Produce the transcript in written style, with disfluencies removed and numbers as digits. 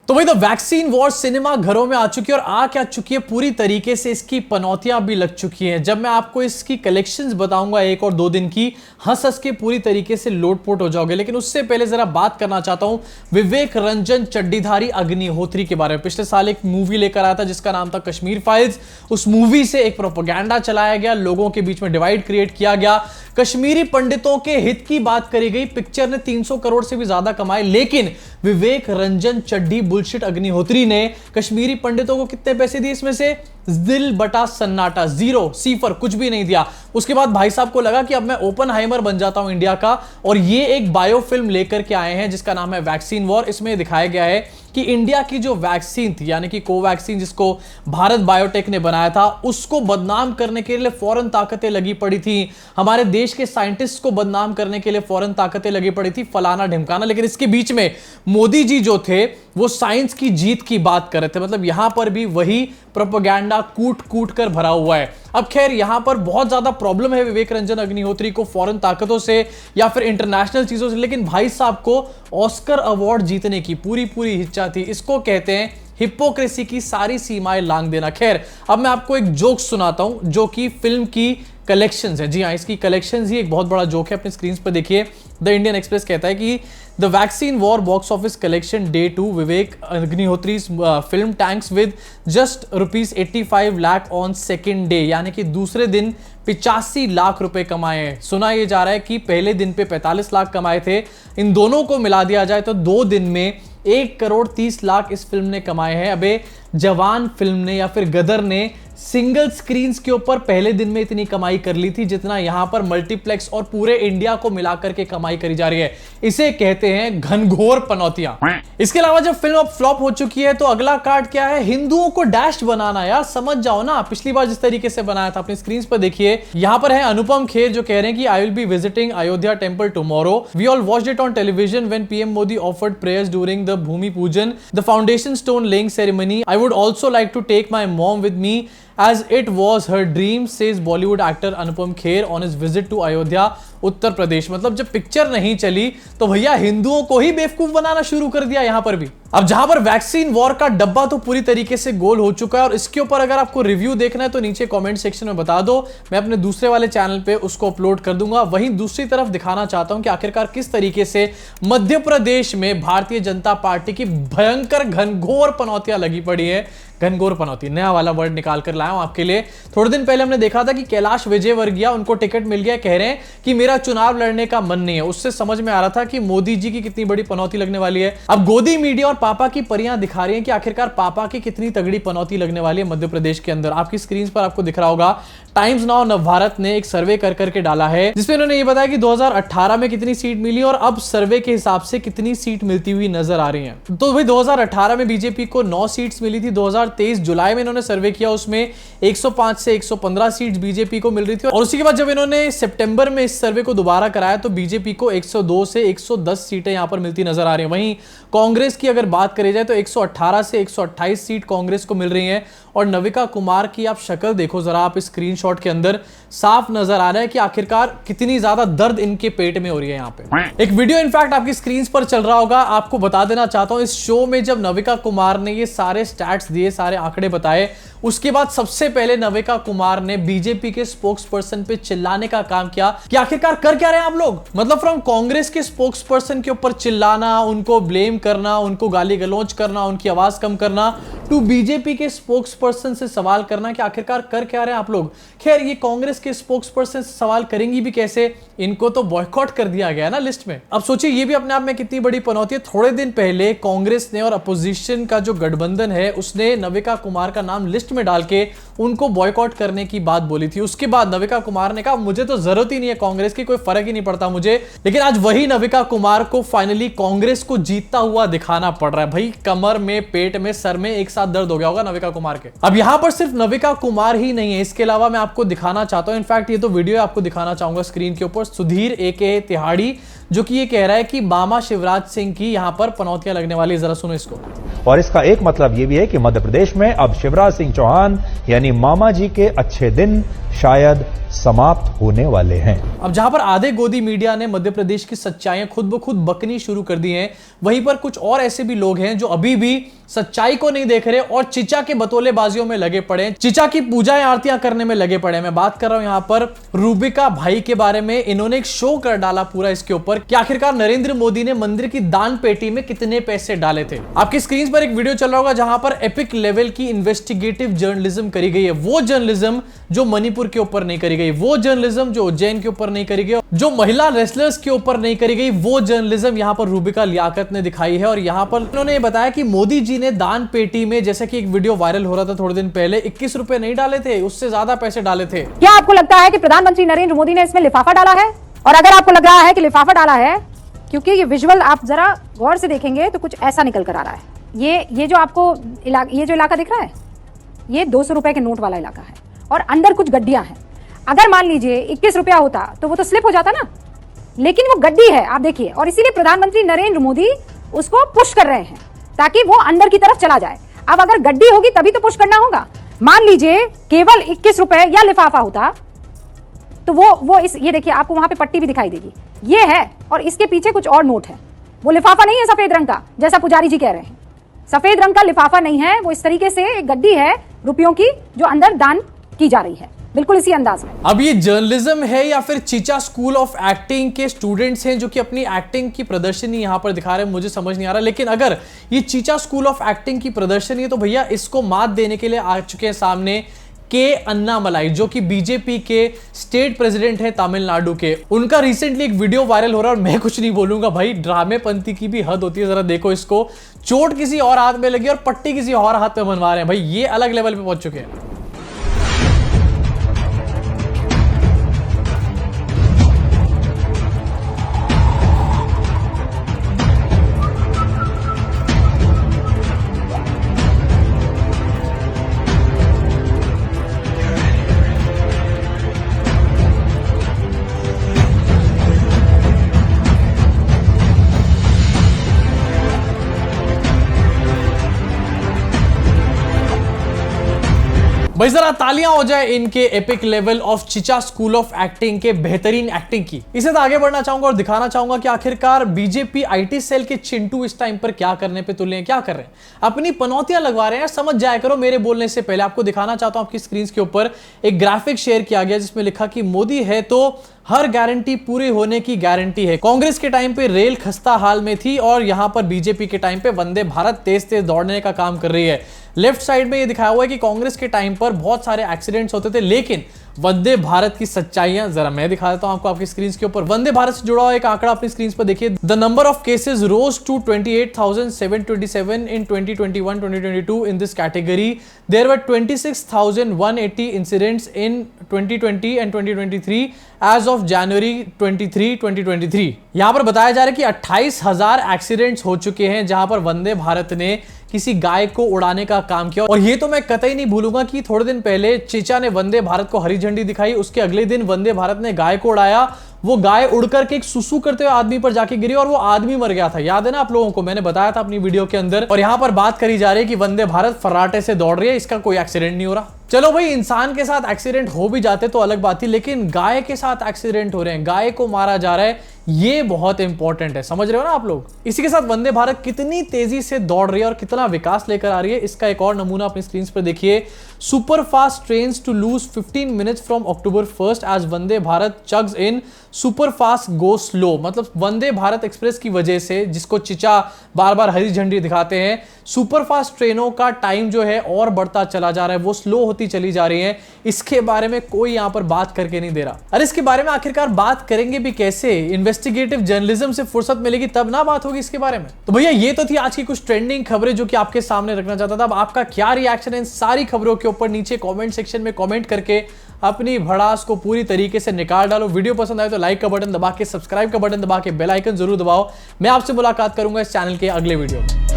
तो भाई the vaccine war cinema घरों में आ चुकी है और आ क्या चुकी है पूरी तरीके से, इसकी पनौतियां भी लग चुकी हैं। जब मैं आपको इसकी कलेक्शंस बताऊंगा 1 और 2 दिन की, हंस हंस के पूरी तरीके से लोटपोट हो जाओगे। लेकिन उससे पहले जरा बात करना चाहता हूं विवेक रंजन चड्डीधारी अग्निहोत्री के बारे में। पिछले साल एक मूवी लेकर आया था जिसका नाम था कश्मीर फाइल्स। उस मूवी से एक प्रोपेगेंडा चलाया गया, लोगों के बीच में डिवाइड क्रिएट किया गया, कश्मीरी पंडितों के हित की बात करी गई। पिक्चर ने 300 करोड़ से भी ज्यादा कमाए, लेकिन विवेक रंजन चड्डी बुलशिट अग्निहोत्री ने कश्मीरी पंडितों को कितने पैसे दिए? इसमें से दिल बटा सन्नाटा, जीरो, सिफर, कुछ भी नहीं दिया। उसके बाद भाई साहब को लगा कि अब मैं ओपनहाइमर बन जाता हूं इंडिया का, और ये एक बायो फिल्म लेकर के आए हैं जिसका नाम है वैक्सीन वॉर। इसमें दिखाया गया है कि इंडिया की जो वैक्सीन थी, यानी कि कोवैक्सीन, जिसको भारत बायोटेक ने बनाया था, उसको बदनाम करने के लिए फौरन ताकतें लगी पड़ी थी। हमारे देश के साइंटिस्ट को बदनाम करने के लिए फौरन ताकतें लगी पड़ी थी, फलाना ढिमकाना। लेकिन इसके बीच में मोदी जी जो थे वो साइंस की जीत की बात कर रहे थे। मतलब यहां पर भी वही प्रोपेगेंडा कूट कूट कर भरा हुआ है। अब खैर यहां पर बहुत ज्यादा प्रॉब्लम है विवेक रंजन अग्निहोत्री को फॉरेन ताकतों से या फिर इंटरनेशनल चीजों से, लेकिन भाई साहब को ऑस्कर अवार्ड जीतने की पूरी इच्छा थी। इसको कहते हैं हिपोक्रेसी की सारी सीमाएं लांघ देना। खैर अब मैं आपको एक जोक सुनाता हूं जो कि फिल्म की कलेक्शंस है। जी हाँ, इसकी कलेक्शंस ही एक बहुत बड़ा जोक है। अपनी स्क्रीन पर देखिए, द इंडियन एक्सप्रेस कहता है कि the vaccine war box office collection day 2, Vivek Agnihotri film tanks with just ₹85 lakh on second day, यानी कि दूसरे दिन 85 लाख रुपए कमाए हैं। सुना यह जा रहा है कि पहले दिन पे 45 लाख कमाए थे। इन दोनों को मिला दिया जाए तो 2 दिन में 1,30,00,000 इस फिल्म ने कमाए हैं। अबे जवान फिल्म ने या फिर गदर ने सिंगल स्क्रीन के ऊपर पहले दिन में इतनी कमाई कर ली थी जितना यहां पर मल्टीप्लेक्स और पूरे इंडिया को मिलाकर के कमाई करी जा रही है। इसे कहते हैं घनघोर पनौतियां। इसके अलावा जब फिल्म अब फ्लॉप हो चुकी है तो अगला कार्ड क्या है? हिंदुओं को डैश बनाना। यार समझ जाओ ना, पिछली बार जिस तरीके से बनाया था। अपनी स्क्रीन पर देखिए, यहां पर है अनुपम खेर जो कह रहे हैं कि I will be visiting Ayodhya temple tomorrow. We all watched it on television when PM Modi offered prayers during the bhoomi pujan, the foundation stone laying ceremony. I would also like to take my mom with me as it was her dream, says Bollywood actor Anupam Kher on his visit to Ayodhya, Uttar Pradesh. मतलब जब picture नहीं चली तो भैया हिंदुओं को ही बेवकूफ बनाना शुरू कर दिया यहां पर भी। अब जहां पर वैक्सीन वॉर का डब्बा तो पूरी तरीके से गोल हो चुका है, और इसके ऊपर अगर आपको रिव्यू देखना है तो नीचे कमेंट सेक्शन में बता दो, मैं अपने दूसरे वाले चैनल पे उसको अपलोड कर दूंगा। वहीं दूसरी तरफ दिखाना चाहता हूं कि आखिरकार किस तरीके से मध्य प्रदेश में भारतीय जनता पार्टी की भयंकर घनघोर पनौतियां लगी पड़ी है। घनघोर पनौती, नया वाला वर्ड निकाल कर लाया हूं आपके लिए। थोड़े दिन पहले हमने देखा था कि कैलाश विजयवर्गीय, उनको टिकट मिल गया, कह रहे हैं कि मेरा चुनाव लड़ने का मन नहीं है। उससे समझ में आ रहा था कि मोदी जी की कितनी बड़ी पनौती लगने वाली है। अब गोदी मीडिया और पापा की परियां दिखा रही हैं कि आखिरकार पापा की कितनी तगड़ी पनौती लगने वाली है मध्य प्रदेश के अंदर। आपकी स्क्रीन पर आपको दिख रहा होगा, टाइम्स नाउ नवभारत ने एक सर्वे कर करके डाला है जिसमें उन्होंने ये बताया कि 2018 में कितनी सीट मिली और अब सर्वे के हिसाब से कितनी सीट मिलती हुई नजर आ रही है। तो भाई 2018 में बीजेपी को 9 सीट्स मिली थी। 2023 जुलाई में इन्होंने सर्वे किया, उसमें 105 से 115 सीट्स बीजेपी को मिल रही थी। और उसी के बाद जब इन्होंने सितंबर में इस सर्वे को दोबारा कराया तो बीजेपी को 102 से 110 सीटें यहां पर मिलती नजर आ रही हैं। वहीं कांग्रेस की अगर बात करी जाए तो 118 से 128 सीट कांग्रेस को मिल रही है। और नविका कुमार की आप शक्ल देखो जरा, आप स्क्रीनशॉट के अंदर साफ नजर आ रहा है कि आखिरकार कितनी ज्यादा दर्द इनके पेट में हो रही है। यहाँ पे एक वीडियो इनफैक्ट आपकी स्क्रीन पर चल रहा होगा, आपको बता देना चाहता हूं, इस शो में जब नविका कुमार ने ये सारे स्टैट्स दिए, सारे आंकड़े बताए, उसके बाद सबसे पहले नविका कुमार ने बीजेपी के स्पोक्स पर्सन पे चिल्लाने का काम किया कि आखिरकार कर क्या रहे हैं आप लोग। मतलब फ्रॉम कांग्रेस के स्पोक्स पर्सन के ऊपर चिल्लाना, उनको ब्लेम करना, उनको गाली गलौज करना, उनकी आवाज कम करना, टू बीजेपी के स्पोक्स पर्सन से सवाल करना कि आखिरकार कर क्या रहे हैं आप लोग। खैर ये कांग्रेस के स्पोक्स पर्सन से सवाल करेंगी भी कैसे, इनको तो बॉयकॉट कर दिया गया ना लिस्ट में। अब सोचिए ये भी अपने आप में कितनी बड़ी पनौती है। थोड़े दिन पहले कांग्रेस ने और अपोजिशन का जो गठबंधन है उसने नविका कुमार का नाम लिस्ट में डाल के उनको बॉयकॉट करने की बात बोली थी। उसके बाद नविका कुमार ने कहा मुझे तो जरूरत ही नहीं है कांग्रेस की, कोई फर्क ही नहीं पड़ता मुझे। लेकिन आज वही नविका कुमार को फाइनली कांग्रेस को जीतता हुआ दिखाना पड़ रहा है। भाई कमर में, पेट में, सर में एक साथ दर्द हो गया होगा नविका कुमार के। अब यहां पर सिर्फ नविका कुमार ही नहीं है, इसके अलावा मैं आपको दिखाना चाहता हूं, इनफैक्ट ये तो वीडियो आपको दिखाना चाहूंगा स्क्रीन के ऊपर, सुधीर एके तिहाड़ी जो कि ये कह रहा है कि मामा शिवराज सिंह की यहां पर पनौतियां लगने वाली। जरा सुनो इसको। और इसका एक मतलब यह भी है कि मध्य प्रदेश में अब शिवराज सिंह चौहान यानी मामा जी के अच्छे दिन शायद समाप्त होने वाले हैं। अब जहां पर आधे गोदी मीडिया ने मध्य प्रदेश की सच्चाइयां खुद ब खुद बकनी शुरू कर दी हैं, वहीं पर कुछ और ऐसे भी लोग हैं जो अभी भी सच्चाई को नहीं देख रहे और चिचा के बतौलेबाजियों में लगे पड़े हैं, चिचा की पूजाएं आरतियां करने में लगे पड़े हैं। मैं बात कर रहा हूं यहां पर रूबिका भाई के बारे में। इन्होंने एक शो कर डाला पूरा इसके ऊपर कि आखिरकार नरेंद्र मोदी ने मंदिर की दान पेटी में कितने पैसे डाले थे। आपकी स्क्रीन पर एक वीडियो चल रहा होगा जहां पर एपिक लेवल की इन्वेस्टिगेटिव जर्नलिज्म करी गई है। वो जर्नलिज्म जो मणिपुर के ऊपर नहीं करी गई, वो जर्नलिज्म जो उज्जैन के ऊपर नहीं करी गई, जो महिला रेसलर्स के ऊपर नहीं करी गई, वो जर्नलिज्म यहां पर रूबिका लियाकत ने दिखाई है। और यहां पर उन्होंने ये बताया कि मोदी जी ने दान पेटी में, जैसे कि एक वीडियो वायरल हो रहा था थोड़े दिन पहले, 21 रुपए नहीं डाले थे, उससे ज्यादा पैसे डाले थे। क्या आपको लगता है कि प्रधानमंत्री नरेंद्र मोदी ने इसमें लिफाफा डाला है? और अगर आपको लग रहा है कि लिफाफा डाला है, क्योंकि ये विजुअल आप जरा गौर से देखेंगे तो कुछ ऐसा निकल कर आ रहा है। ये जो आपको ये जो इलाका दिख रहा है, ये 200 रुपए के नोट वाला इलाका है और अंदर कुछ गड्डियां हैं। अगर मान लीजिए 21 रुपया होता तो वो तो स्लिप हो जाता ना, लेकिन वो गड्डी है, आप देखिए। और इसीलिए प्रधानमंत्री नरेंद्र मोदी उसको पुश कर रहे हैं ताकि वो अंदर की तरफ चला जाए। अब अगर गड्डी होगी तभी तो पुश करना होगा। मान लीजिए केवल 21 रुपए या लिफाफा होता तो ये देखिए, आपको वहां पे पट्टी भी दिखाई देगी, ये है और इसके पीछे कुछ और नोट है। वो लिफाफा नहीं है सफेद रंग का, जैसा पुजारी जी कह रहे हैं। सफेद रंग का लिफाफा नहीं है, वो इस तरीके से एक गड्डी है रुपयों की जो अंदर दान की जा रही है, बिल्कुल इसी अंदाज में। अब ये जर्नलिज्म है या फिर चीचा स्कूल ऑफ एक्टिंग के स्टूडेंट्स हैं जो कि अपनी एक्टिंग की प्रदर्शनी यहां पर दिखा रहे हैं, मुझे समझ नहीं आ रहा। लेकिन अगर ये चीचा स्कूल ऑफ एक्टिंग की प्रदर्शनी है तो भैया इसको मात देने के लिए आ चुके हैं सामने के अन्नामलाई, जो कि बीजेपी के स्टेट प्रेसिडेंट है तमिलनाडु के। उनका रिसेंटली एक वीडियो वायरल हो रहा है और मैं कुछ नहीं बोलूंगा भाई, ड्रामेपंती की भी हद होती है। जरा देखो इसको, चोट किसी और हाथ में लगी और पट्टी किसी और हाथ में बनवा रहे हैं। भाई ये अलग लेवल पे पहुंच चुके हैं। भाई जरा तालियां हो जाए इनके epic level of Chicha school of acting के बेहतरीन एक्टिंग की। इसे तो आगे बढ़ना चाहूंगा और दिखाना चाहूंगा कि आखिरकार बीजेपी आईटी सेल के चिंटू इस टाइम पर क्या करने पे तुले हैं, क्या कर रहे हैं, अपनी पनौतियां लगवा रहे हैं। समझ जाया करो मेरे बोलने से पहले। आपको दिखाना चाहता हूं, आपकी स्क्रीन के ऊपर एक ग्राफिक शेयर किया गया जिसमें लिखा कि मोदी है तो हर गारंटी पूरी होने की गारंटी है। कांग्रेस के टाइम पे रेल खस्ता हाल में थी और यहां पर बीजेपी के टाइम पे वंदे भारत तेज तेज दौड़ने का काम कर रही है। लेफ्ट साइड में ये दिखाया हुआ है कि कांग्रेस के टाइम पर बहुत सारे एक्सीडेंट्स होते थे, लेकिन वंदे भारत की सच्चाइयां जरा मैं दिखा देता हूं आपको आपकी स्क्रीन के ऊपर। वंदे भारत से जुड़ा हुआ एक आंकड़ा अपनी स्क्रीन पर देखिए। The number of cases rose to 28,727 in 2021-2022 in this category. There were 26,180 incidents in 2020 and 2023 as of January 23, 2023। यहां पर बताया जा रहा है कि 28,000 एक्सीडेंट्स हो चुके हैं जहां पर वंदे भारत ने किसी गाय को उड़ाने का काम किया। और ये तो मैं कतई नहीं भूलूंगा कि थोड़े दिन पहले चिचा ने वंदे भारत को हरी झंडी दिखाई, उसके अगले दिन वंदे भारत ने गाय को उड़ाया। वो गाय उड़ करके एक सुसु करते हुए आदमी पर जाके गिरी और वो आदमी मर गया था। याद है ना आप लोगों को, मैंने बताया था अपनी वीडियो के अंदर। और यहां पर बात करी जा रही है कि वंदे भारत फर्राटे से दौड़ रही है, इसका कोई एक्सीडेंट नहीं हो रहा। चलो भाई, इंसान के साथ एक्सीडेंट हो भी जाते तो अलग बात थी, लेकिन गाय के साथ एक्सीडेंट हो रहे हैं, गाय को मारा जा रहा है, ये बहुत इंपॉर्टेंट है। समझ रहे हो ना आप लोग। इसी के साथ वंदे भारत कितनी तेजी से दौड़ रही है और कितना विकास लेकर आ रही है, इसका एक और नमूना अपनी स्क्रीन पर देखिए। Super fast trains to lose 15 minutes from October 1st as Vande Bharat chugs in super fast go slow. मतलब वंदे भारत एक्सप्रेस की वजह से, जिसको चिचा बार बार हरी झंडी दिखाते हैं, सुपर फास्ट ट्रेनों का टाइम जो है और बढ़ता चला जा रहा है, वो स्लो होती चली जा रही है। इसके बारे में कोई यहां पर बात करके नहीं दे रहा। अरे इसके बारे में आखिरकार बात करेंगे भी कैसे? इन्वेस्टिगेटिव जर्नलिज्म से फुर्सत मिलेगी तब ना बात होगी इसके बारे में। तो भैया ये तो थी आज की कुछ ट्रेंडिंग खबरें जो कि आपके सामने रखना चाहता था। अब आपका क्या रिएक्शन है इन सारी खबरों के ऊपर, नीचे कमेंट सेक्शन में कमेंट करके अपनी भड़ास को पूरी तरीके से निकाल डालो। वीडियो पसंद आए तो लाइक का बटन दबा के, सब्सक्राइब का बटन दबा के, बेल आइकन जरूर दबाओ। मैं आपसे मुलाकात करूंगा इस चैनल के अगले वीडियो में।